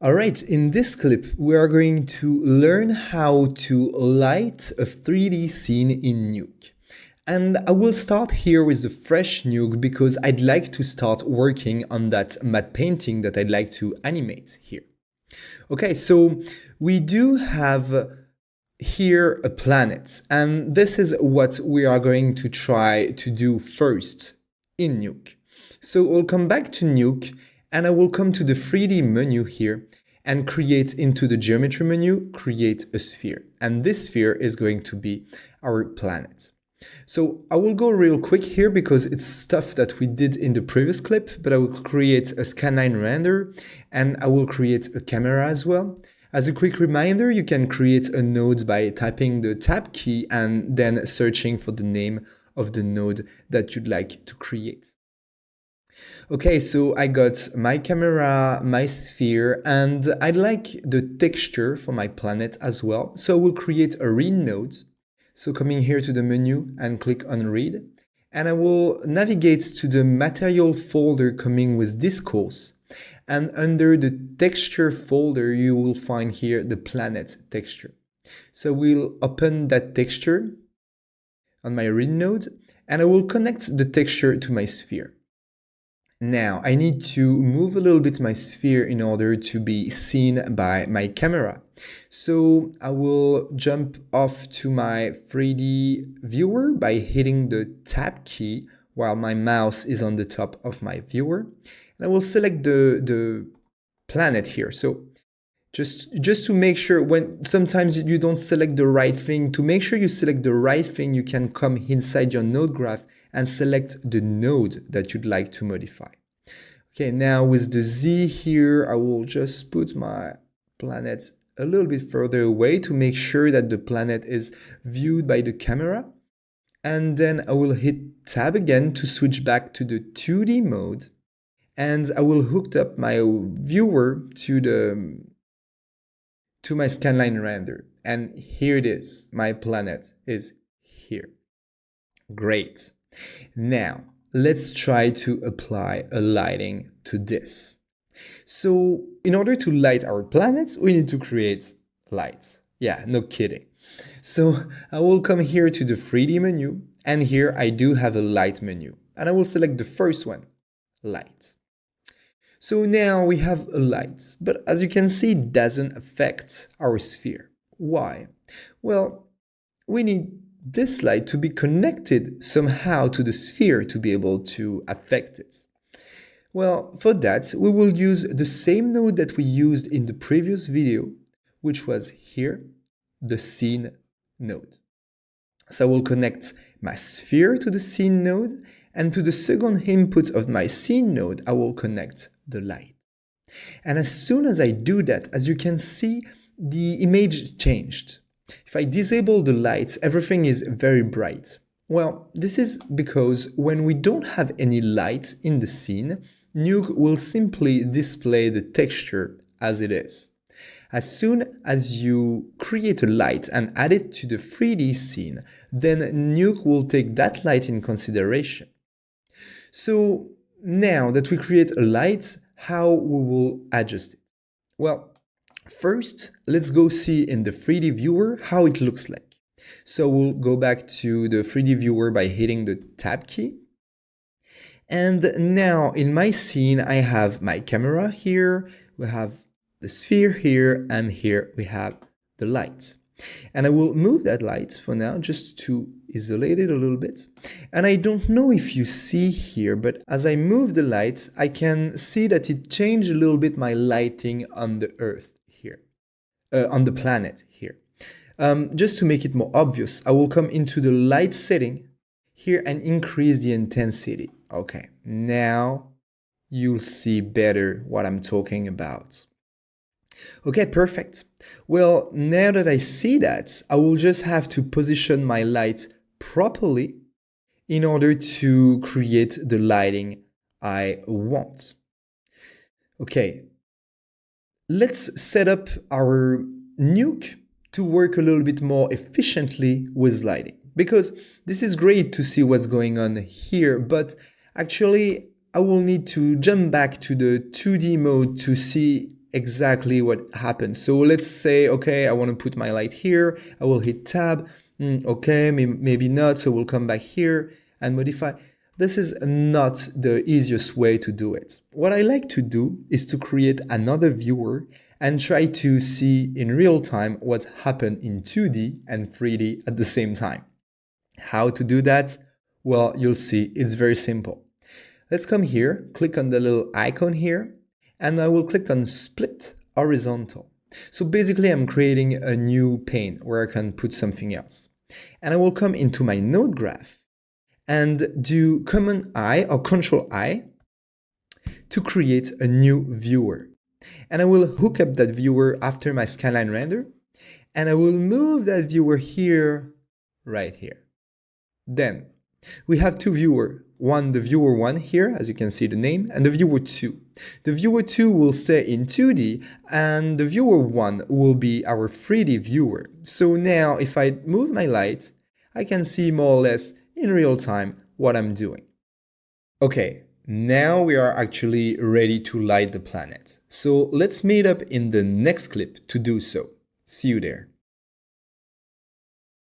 Alright, in this clip, we are going to learn how to light a 3D scene in Nuke. And I will start here with the fresh Nuke because I'd like to start working on that matte painting that I'd like to animate here. Okay, so we do have here a planet, and this is what we are going to try to do first in Nuke. So we'll come back to Nuke, and I will come to the 3D menu here and create into the geometry menu, create a sphere. And this sphere is going to be our planet. So I will go real quick here because it's stuff that we did in the previous clip, but I will create a scanline render and I will create a camera as well. As a quick reminder, you can create a node by typing the tab key and then searching for the name of the node that you'd like to create. Okay, so I got my camera, my sphere, and I'd like the texture for my planet as well. So we'll create a read node. So coming here to the menu and click on read, and I will navigate to the material folder coming with this course. And under the texture folder, you will find here the planet texture. So we'll open that texture on my read node, and I will connect the texture to my sphere. Now, I need to move a little bit my sphere in order to be seen by my camera. So I will jump off to my 3D viewer by hitting the tab key while my mouse is on the top of my viewer. And I will select the planet here. So just to make sure, when sometimes you don't select the right thing, to make sure you select the right thing, you can come inside your node graph and select the node that you'd like to modify. Okay, now with the Z here, I will just put my planet a little bit further away to make sure that the planet is viewed by the camera. And then I will hit tab again to switch back to the 2D mode. And I will hook up my viewer to my scanline render. And here it is, my planet is here. Great. Now, let's try to apply a lighting to this. So, in order to light our planet, we need to create light. Yeah, no kidding. So, I will come here to the 3D menu, and here I do have a light menu. And I will select the first one, light. So now we have a light, but as you can see, it doesn't affect our sphere. Why? Well, we need this light to be connected somehow to the sphere to be able to affect it. Well, for that, we will use the same node that we used in the previous video, which was here, the scene node. So I will connect my sphere to the scene node, and to the second input of my scene node, I will connect the light. And as soon as I do that, as you can see, the image changed. If I disable the lights, everything is very bright. Well, this is because when we don't have any light in the scene, Nuke will simply display the texture as it is. As soon as you create a light and add it to the 3D scene, then Nuke will take that light in consideration. So now that we create a light, how we will adjust it? Well, first, let's go see in the 3D viewer how it looks like. So we'll go back to the 3D viewer by hitting the tab key. And now in my scene, I have my camera here, we have the sphere here, and here we have the light. And I will move that light for now just to isolate it a little bit. And I don't know if you see here, but as I move the light, I can see that it changed a little bit my lighting on the Earth here, on the planet here. Just to make it more obvious, I will come into the light setting here and increase the intensity. Okay, now you'll see better what I'm talking about. Okay, perfect. Well, now that I see that, I will just have to position my light properly in order to create the lighting I want. Okay, let's set up our Nuke to work a little bit more efficiently with lighting, because this is great to see what's going on here, but actually I will need to jump back to the 2D mode to see exactly what happened. So let's say, okay, I want to put my light here. I will hit tab. Okay, maybe not. So we'll come back here and modify. This is not the easiest way to do it. What I like to do is to create another viewer and try to see in real time what happened in 2D and 3D at the same time. How to do that? Well, you'll see, it's very simple. Let's come here, click on the little icon here, and I will click on Split Horizontal. So basically, I'm creating a new pane where I can put something else. And I will come into my node graph and do Command I or Control I to create a new viewer. And I will hook up that viewer after my skyline render, and I will move that viewer here, right here. Then we have two viewers. One, the viewer 1 here, as you can see the name, and the viewer 2. The viewer 2 will stay in 2D, and the viewer 1 will be our 3D viewer. So now if I move my light, I can see more or less in real time what I'm doing. Okay, now we are actually ready to light the planet. So let's meet up in the next clip to do so. See you there.